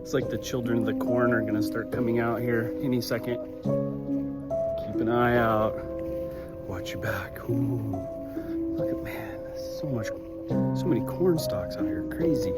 It's like the children of the corn are gonna start coming out here any second. Keep an eye out. Watch your back. Ooh, look at, man, so many corn stalks out here, crazy.